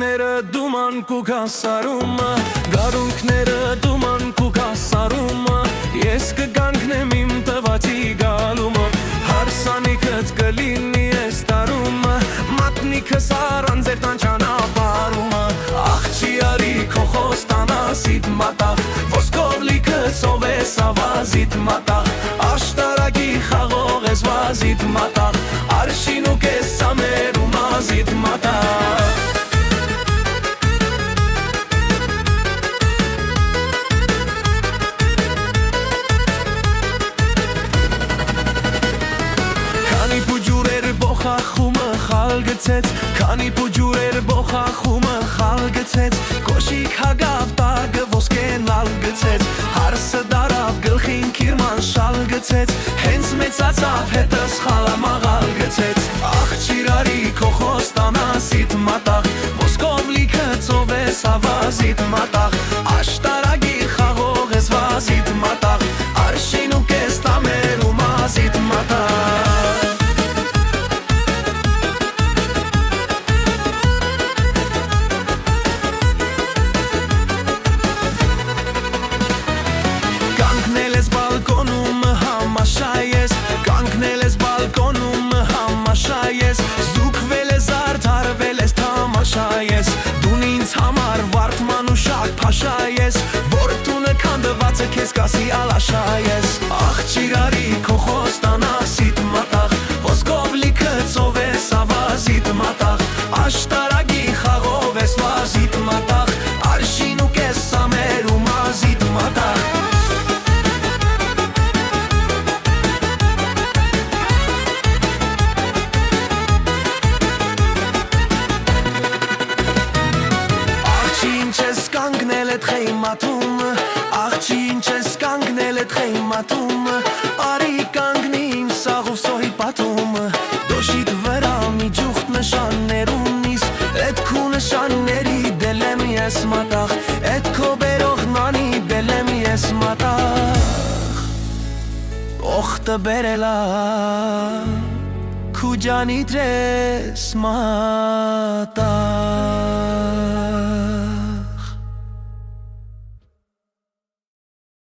Գարունքները դուման կուգասարում Գարունքները դուման կուգասարում Ես կգանքնեմ իմ տվածի գալում Հարսանիքըց կլինի ես տարում Մատնիքս առան ձեր տան ճանապարհում Աղջի արի քո խոստանասիդ մատաղ Ոսկով լիքս ով ես ավազիդ մատաղ Աշտարակի խաղող ես վազիդ մատաղ Արշին ու կես ամեր ու մազիդ մատաղ Քանի պուջուրեր բոխախումը խալ գցեց Քանի պուջուրեր բոխախումը խալ գցեց Կոշիկ հագավ տագը ոսկեն լալ գցեց Հարսը դարավ գլխին կիրման շալ գցեց Հենց մեծացավ հետս խալամաղալ գցեց Աղջիրարի քո խոստանասիդ մատաղ Ոսկով լիքը ծով ես ավազիդ մատաղ Աշտարագի խաղող ես վազիդ մատաղ Արշին ու կես տամեր ու մազիդ մատաղ Կանգնել ես բալկոնում համաշա ես Կանգնել ես բալկոնում համաշա ես Զուգվել ես արդարվել ես թամաշա ես Դուն ինձ համար վարդման ու շակ փաշա ես Որ տունը քանդվածը քեզ կասի ալաշա ես Աղջիրարի քո խոստանասիդ մատաղ Ոսկով լիքը ծով ես ավազիդ մատաղ Աշտարագի խաղով ես վազիդ մատաղ Արշին ու կես ամեր ու մազիդ մատաղ Կանգնել էդ խեյմատում Աղջի ինչ ես կանգնել էդ խեյմատում Արի կանգնի իմ սաղով սոհի պատում Դոշիդ վրա մի ջուխտ նշաններ ունիս Էդ քու նշանների դել եմ ես մատաղ Էդ քո բերող նանի դել եմ ես մատաղ Օխտը բերելա քու ջանի դրես մատաղ